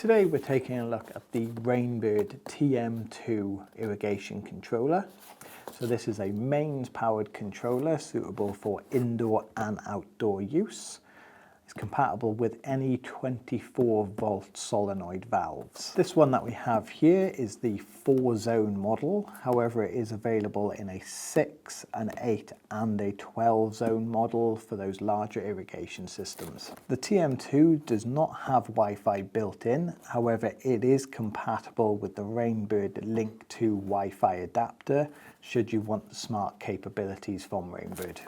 Today we're taking a look at the Rainbird TM2 irrigation controller. So this is a mains powered controller suitable for indoor and outdoor use. It's compatible with any 24-volt solenoid valves. This one that we have here is the 4-zone model. However, it is available in a 6, an 8 and a 12-zone model for those larger irrigation systems. The TM2 does not have Wi-Fi built in. However, it is compatible with the Rainbird Link 2 Wi-Fi adapter should you want the smart capabilities from Rainbird.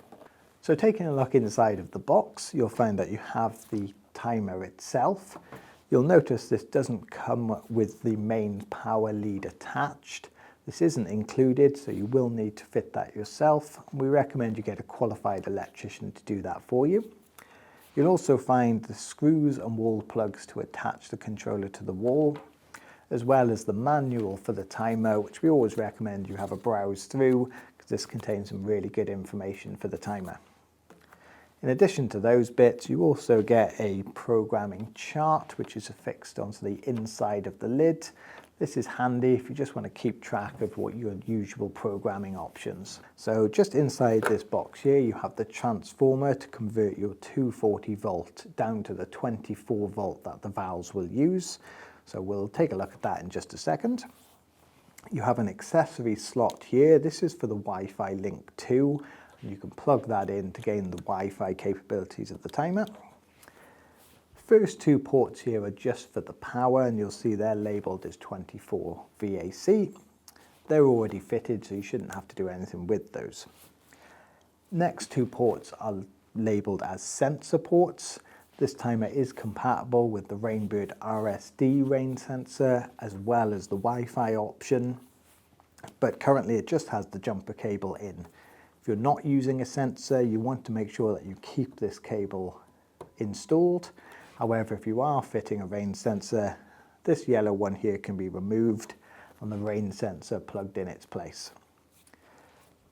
So taking a look inside of the box, you'll find that you have the timer itself. You'll notice this doesn't come with the mains power lead attached. This isn't included, so you will need to fit that yourself. We recommend you get a qualified electrician to do that for you. You'll also find the screws and wall plugs to attach the controller to the wall, as well as the manual for the timer, which we always recommend you have a browse through, because this contains some really good information for the timer. In addition to those bits, you also get a programming chart, which is affixed onto the inside of the lid. This is handy if you just want to keep track of what your usual programming options. So just inside this box here, you have the transformer to convert your 240 volt down to the 24 volt that the valves will use. So we'll take a look at that in just a second. You have an accessory slot here. This is for the Wi-Fi Link 2. You can plug that in to gain the Wi-Fi capabilities of the timer. First two ports here are just for the power, and you'll see they're labelled as 24 VAC. They're already fitted, so you shouldn't have to do anything with those. Next two ports are labelled as sensor ports. This timer is compatible with the Rainbird RSD rain sensor as well as the Wi-Fi option, but currently it just has the jumper cable in. If you're not using a sensor, you want to make sure that you keep this cable installed. However, if you are fitting a rain sensor, this yellow one here can be removed and the rain sensor plugged in its place.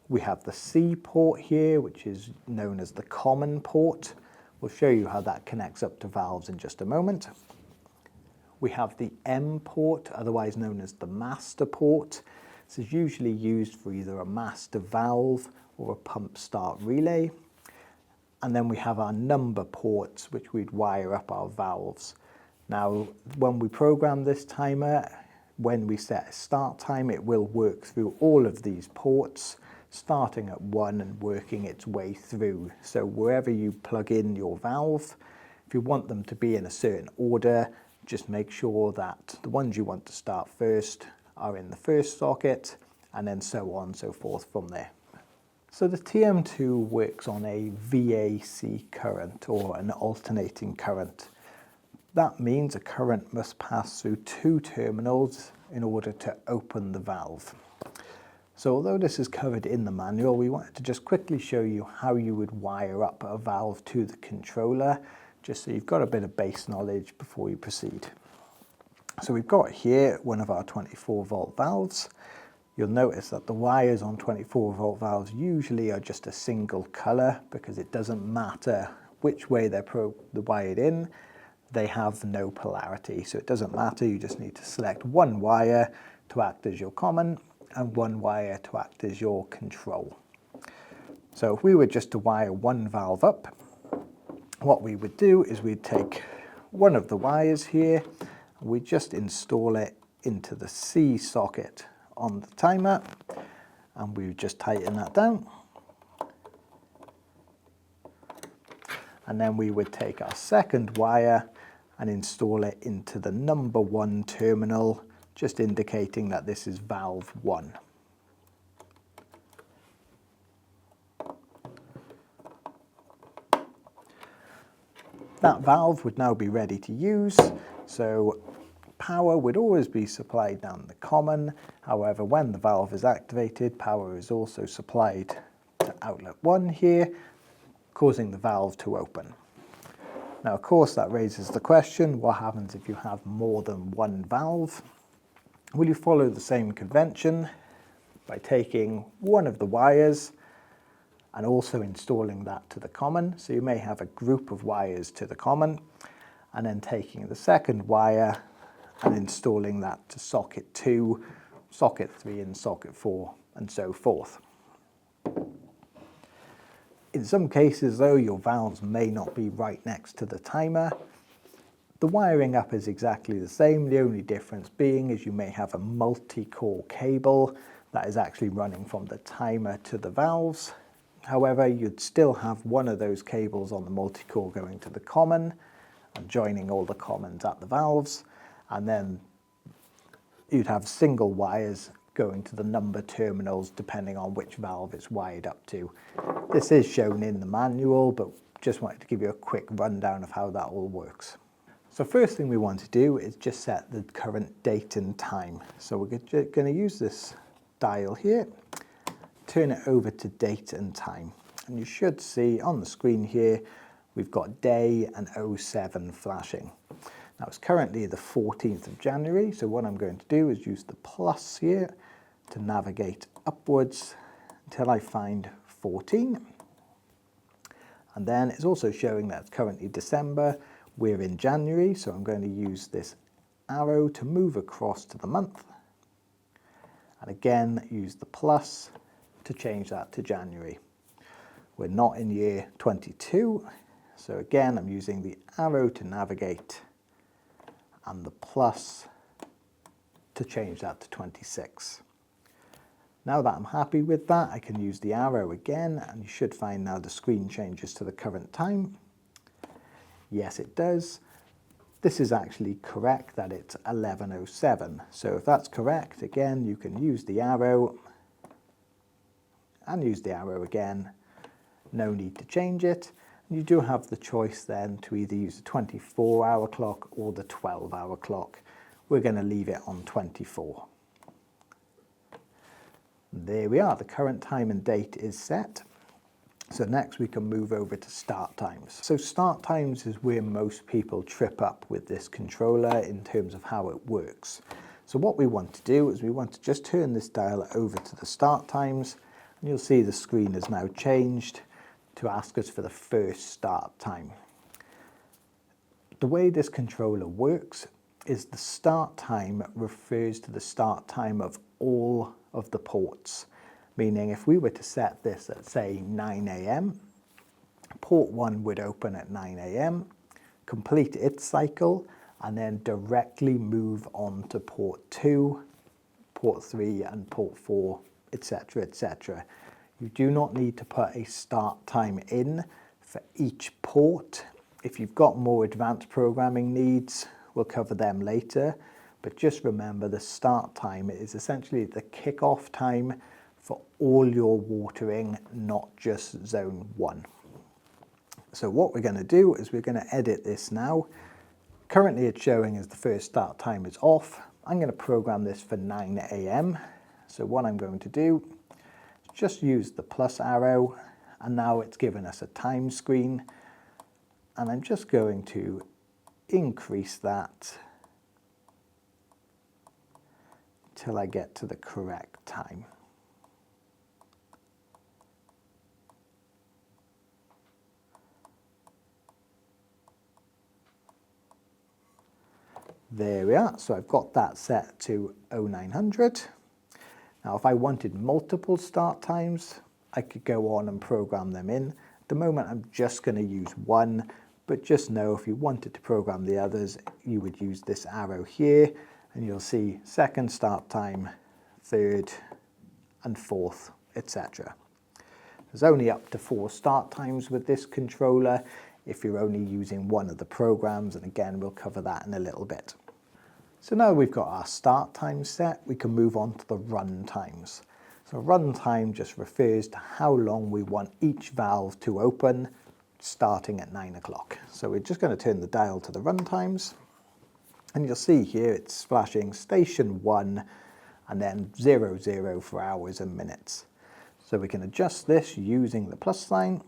We have the C port here, which is known as the common port. We'll show you how that connects up to valves in just a moment. We have the M port, otherwise known as the master port. This is usually used for either a master valve or a pump start relay. And then we have our number ports, which we'd wire up our valves. Now, when we program this timer, when we set a start time, it will work through all of these ports, starting at 1 and working its way through. So wherever you plug in your valve, if you want them to be in a certain order, just make sure that the ones you want to start first are in the first socket, and then so on and so forth from there. So the TM2 works on a VAC current, or an alternating current. That means a current must pass through two terminals in order to open the valve. So although this is covered in the manual, we wanted to just quickly show you how you would wire up a valve to the controller, just so you've got a bit of base knowledge before you proceed. So we've got here one of our 24 volt valves. You'll notice that the wires on 24 volt valves usually are just a single color, because it doesn't matter which way they're wired in, they have no polarity. So it doesn't matter, you just need to select one wire to act as your common and one wire to act as your control. So if we were just to wire one valve up, what we would do is we'd take one of the wires here, and we just install it into the C socket on the timer, and we would just tighten that down. And then we would take our second wire and install it into the number 1 terminal, just indicating that this is valve 1. That valve would now be ready to use, so power would always be supplied down the common. However, when the valve is activated, power is also supplied to outlet 1 here, causing the valve to open. Now, of course, that raises the question, what happens if you have more than one valve? Will you follow the same convention by taking one of the wires and also installing that to the common? So you may have a group of wires to the common, and then taking the second wire and installing that to socket 2, socket 3 and socket 4 and so forth. In some cases though, your valves may not be right next to the timer. The wiring up is exactly the same, the only difference being is you may have a multi-core cable that is actually running from the timer to the valves. However, you'd still have one of those cables on the multi-core going to the common and joining all the commons at the valves, and then you'd have single wires going to the number terminals depending on which valve it's wired up to. This is shown in the manual, but just wanted to give you a quick rundown of how that all works. So first thing we want to do is just set the current date and time. So we're going to use this dial here, turn it over to date and time. And you should see on the screen here, we've got day and 07 flashing. Now it's currently the 14th of January. So what I'm going to do is use the plus here to navigate upwards until I find 14. And then it's also showing that it's currently December. We're in January, so I'm going to use this arrow to move across to the month. And again, use the plus to change that to January. We're not in year 22, so again, I'm using the arrow to navigate and the plus to change that to 26. Now that I'm happy with that, I can use the arrow again, and you should find now the screen changes to the current time. Yes, it does. This is actually correct that it's 11:07. So if that's correct, again, you can use the arrow and use the arrow again. No need to change it. And you do have the choice then to either use the 24-hour clock or the 12-hour clock. We're going to leave it on 24. There we are. The current time and date is set. So next we can move over to start times. So start times is where most people trip up with this controller in terms of how it works. So what we want to do is we want to just turn this dial over to the start times, and you'll see the screen has now changed to ask us for the first start time. The way this controller works is the start time refers to the start time of all of the ports. Meaning if we were to set this at say 9 AM, port 1 would open at 9 AM, complete its cycle, and then directly move on to port 2, port 3 and port 4, etc, etc. You do not need to put a start time in for each port. If you've got more advanced programming needs, we'll cover them later, but just remember the start time is essentially the kickoff time for all your watering, not just zone 1. So what we're going to do is we're going to edit this now. Currently it's showing as the first start time is off. I'm going to program this for 9 AM. So what I'm going to do is just use the plus arrow, and now it's given us a time screen. And I'm just going to increase that till I get to the correct time. There we are, so I've got that set to 0900. Now if I wanted multiple start times, I could go on and program them in. At the moment I'm just going to use one, but just know if you wanted to program the others, you would use this arrow here, and you'll see second start time, third and fourth, etc. There's only up to 4 start times with this controller if you're only using one of the programs, and again we'll cover that in a little bit. So now we've got our start time set, we can move on to the run times. So run time just refers to how long we want each valve to open, starting at 9 o'clock. So we're just going to turn the dial to the run times, and you'll see here it's flashing station 1 and then 00 for hours and minutes. So we can adjust this using the plus sign.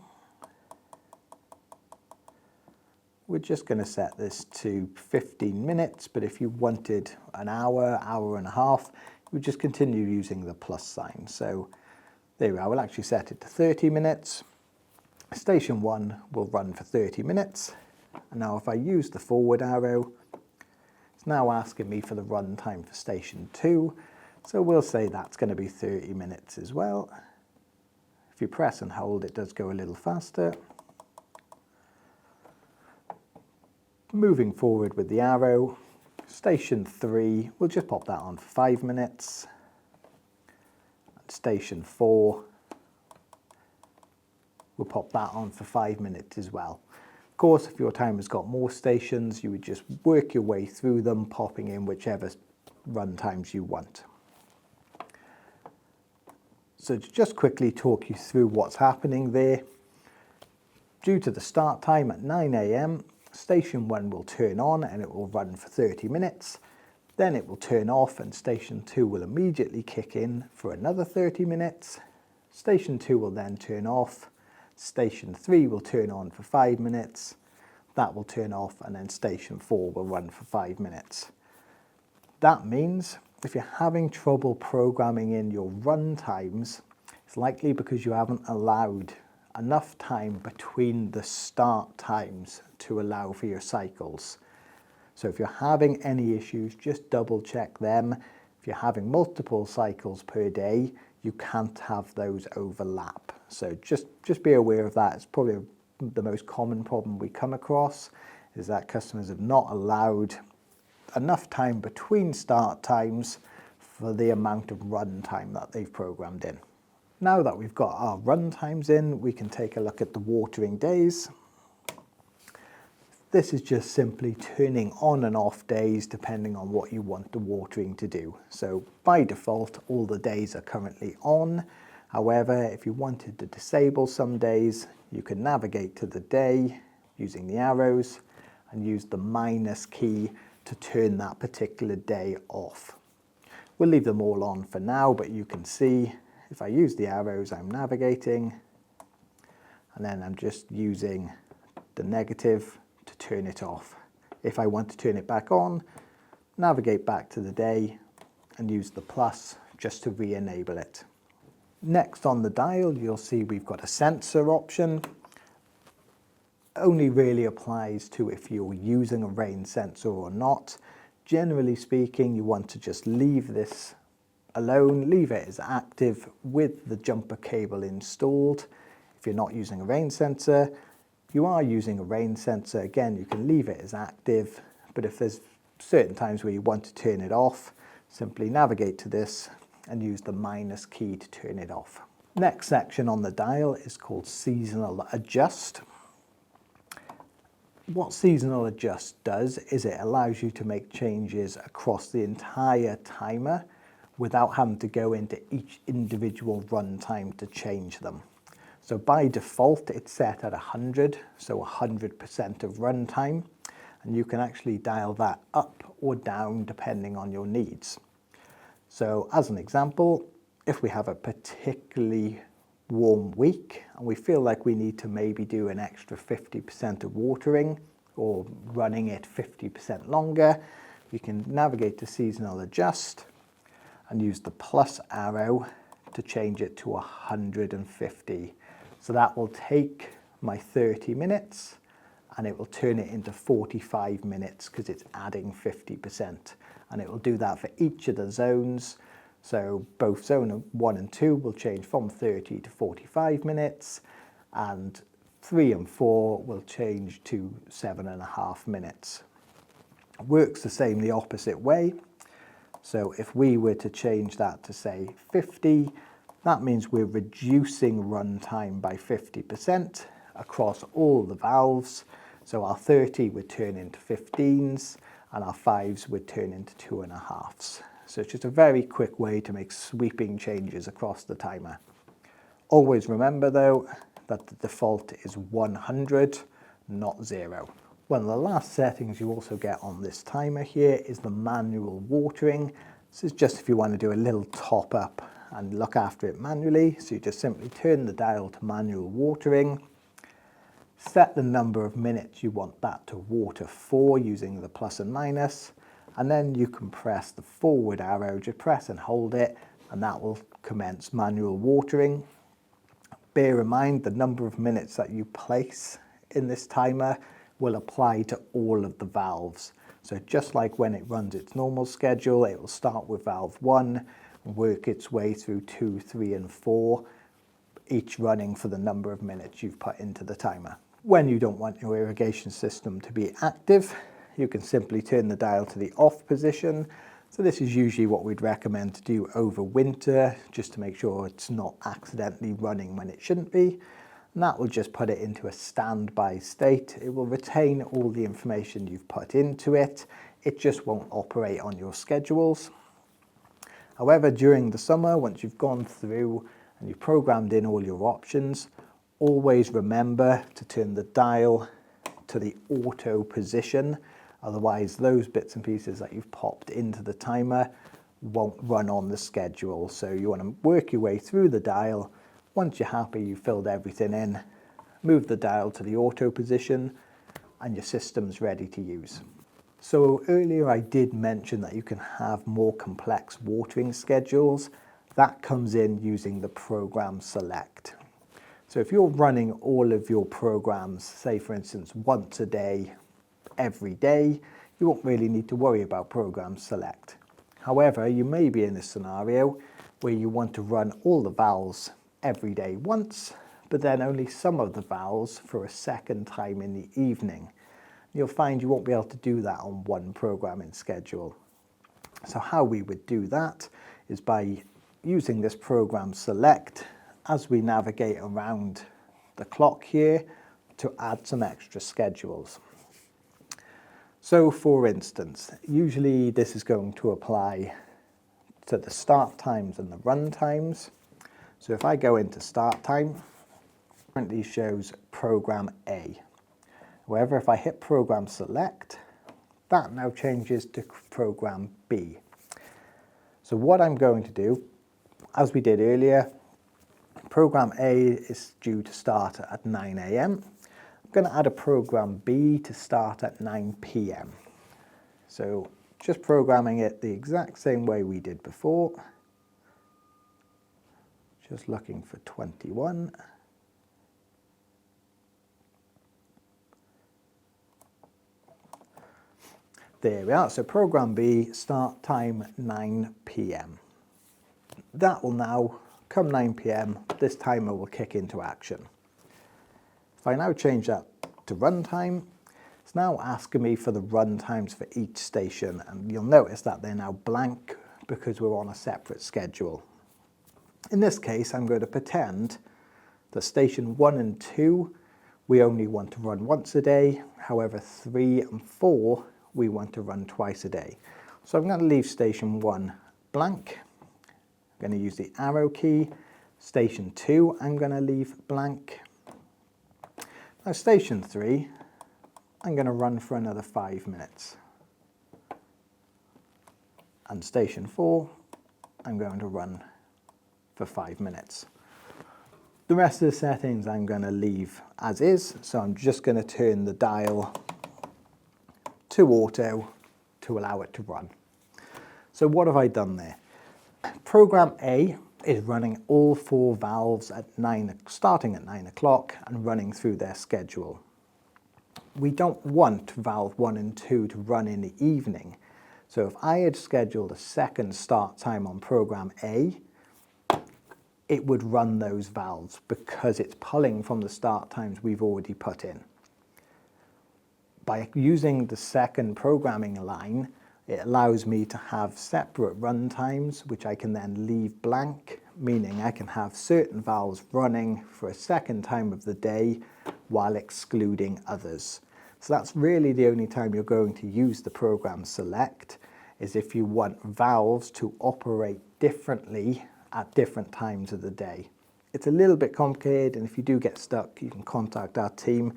We're just going to set this to 15 minutes, but if you wanted an hour, hour and a half, you would just continue using the plus sign. So there we are, we'll actually set it to 30 minutes. Station 1 will run for 30 minutes. And now if I use the forward arrow, It's now asking me for the run time for station 2, so we'll say that's going to be 30 minutes as well. If you press and hold, it does go a little faster. Moving forward with the arrow, station 3, we'll just pop that on for 5 minutes. And station 4, we'll pop that on for 5 minutes as well. Of course, if your timer's got more stations, you would just work your way through them, popping in whichever run times you want. So to just quickly talk you through what's happening there, due to the start time at 9 AM, station 1 will turn on and it will run for 30 minutes. Then it will turn off and station 2 will immediately kick in for another 30 minutes. Station 2 will then turn off. Station 3 will turn on for 5 minutes. That will turn off, and then station 4 will run for 5 minutes. That means if you're having trouble programming in your run times, it's likely because you haven't allowed enough time between the start times to allow for your cycles. So if you're having any issues, just double check them. If you're having multiple cycles per day, you can't have those overlap. So just be aware of that. It's probably the most common problem we come across, is that customers have not allowed enough time between start times for the amount of run time that they've programmed in. Now that we've got our run times in, we can take a look at the watering days. This is just simply turning on and off days depending on what you want the watering to do. So by default, all the days are currently on. However, if you wanted to disable some days, you can navigate to the day using the arrows and use the minus key to turn that particular day off. We'll leave them all on for now, but you can see if I use the arrows, I'm navigating, and then I'm just using the negative to turn it off. If I want to turn it back on, navigate back to the day and use the plus just to re-enable it. Next on the dial, you'll see we've got a sensor option. Only really applies to if you're using a rain sensor or not. Generally speaking, you want to just leave this alone, leave it as active with the jumper cable installed. If you're not using a rain sensor, you are using a rain sensor, again, you can leave it as active, but if there's certain times where you want to turn it off, simply navigate to this and use the minus key to turn it off. Next section on the dial is called Seasonal Adjust. What Seasonal Adjust does is it allows you to make changes across the entire timer without having to go into each individual run time to change them. So by default, it's set at 100, so 100% of run time, and you can actually dial that up or down depending on your needs. So as an example, if we have a particularly warm week and we feel like we need to maybe do an extra 50% of watering or running it 50% longer, we can navigate to Seasonal Adjust and use the plus arrow to change it to 150. So that will take my 30 minutes and it will turn it into 45 minutes because it's adding 50%. And it will do that for each of the zones. So both zone 1 and 2 will change from 30 to 45 minutes, and 3 and 4 will change to 7.5 minutes. Works the same the opposite way. So if we were to change that to say 50, that means we're reducing run time by 50% across all the valves. So our 30 would turn into 15s and our 5s would turn into 2.5s. So it's just a very quick way to make sweeping changes across the timer. Always remember though that the default is 100, not 0. One of the last settings you also get on this timer here is the manual watering. This is just if you want to do a little top up and look after it manually. So you just simply turn the dial to manual watering, set the number of minutes you want that to water for using the plus and minus, and then you can press the forward arrow, just press and hold it, and that will commence manual watering. Bear in mind the number of minutes that you place in this timer will apply to all of the valves. So just like when it runs its normal schedule, it will start with valve 1 and work its way through 2, 3 and 4, each running for the number of minutes you've put into the timer. When you don't want your irrigation system to be active, you can simply turn the dial to the off position. So this is usually what we'd recommend to do over winter, just to make sure it's not accidentally running when it shouldn't be. And that will just put it into a standby state. It will retain all the information you've put into it. It just won't operate on your schedules. However, during the summer, once you've gone through and you've programmed in all your options, always remember to turn the dial to the auto position. Otherwise, those bits and pieces that you've popped into the timer won't run on the schedule. So you want to work your way through the dial. Once you're happy you've filled everything in, move the dial to the auto position and your system's ready to use. So earlier I did mention that you can have more complex watering schedules. That comes in using the program select. So if you're running all of your programs, say for instance, once a day, every day, you won't really need to worry about program select. However, you may be in a scenario where you want to run all the valves every day once, but then only some of the valves for a second time in the evening. You'll find you won't be able to do that on one programming schedule. So how we would do that is by using this program select as we navigate around the clock here to add some extra schedules. So for instance, usually this is going to apply to the start times and the run times. So if I go into start time, it currently shows program A. However, if I hit program select, that now changes to program B. So what I'm going to do, as we did earlier, program A is due to start at 9 AM. I'm going to add a program B to start at 9 PM. So just programming it the exact same way we did before. Just looking for 21. There we are. So program B, start time 9 PM. That will now, come 9 PM, this timer will kick into action. If I now change that to runtime, it's now asking me for the run times for each station, and you'll notice that they're now blank because we're on a separate schedule. In this case, I'm going to pretend that station 1 and 2, we only want to run once a day. However, 3 and 4, we want to run twice a day. So I'm going to leave station 1 blank. I'm going to use the arrow key. Station 2, I'm going to leave blank. Now station 3, I'm going to run for another 5 minutes. And station 4, I'm going to run for 5 minutes. The rest of the settings I'm going to leave as is, so I'm just going to turn the dial to auto to allow it to run. So what have I done there? Program A is running all 4 valves at starting at 9 o'clock and running through their schedule. We don't want valve 1 and 2 to run in the evening. So if I had scheduled a second start time on program A, it would run those valves because it's pulling from the start times we've already put in. By using the second programming line, it allows me to have separate run times, which I can then leave blank, meaning I can have certain valves running for a second time of the day while excluding others. So that's really the only time you're going to use the program select, is if you want valves to operate differently at different times of the day. It's a little bit complicated, and if you do get stuck, you can contact our team.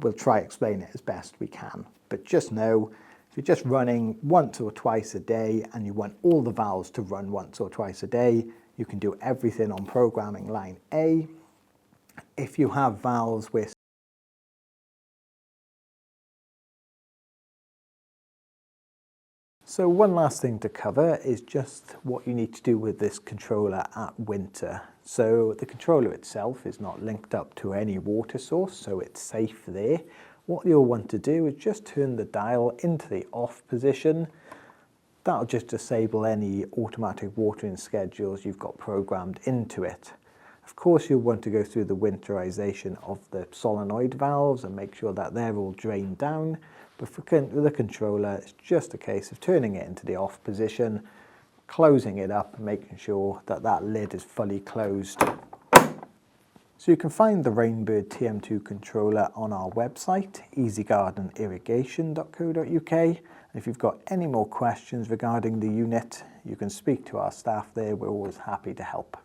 We'll try to explain it as best we can. But just know, if you're just running once or twice a day and you want all the valves to run once or twice a day, you can do everything on programming line A. If you have valves with So one last thing to cover is just what you need to do with this controller at winter. So the controller itself is not linked up to any water source, so it's safe there. What you'll want to do is just turn the dial into the off position. That'll just disable any automatic watering schedules you've got programmed into it. Of course, you'll want to go through the winterization of the solenoid valves and make sure that they're all drained down. But for the controller, it's just a case of turning it into the off position, closing it up and making sure that that lid is fully closed. So you can find the Rainbird TM2 controller on our website, easygardenirrigation.co.uk. And if you've got any more questions regarding the unit, you can speak to our staff there. We're always happy to help.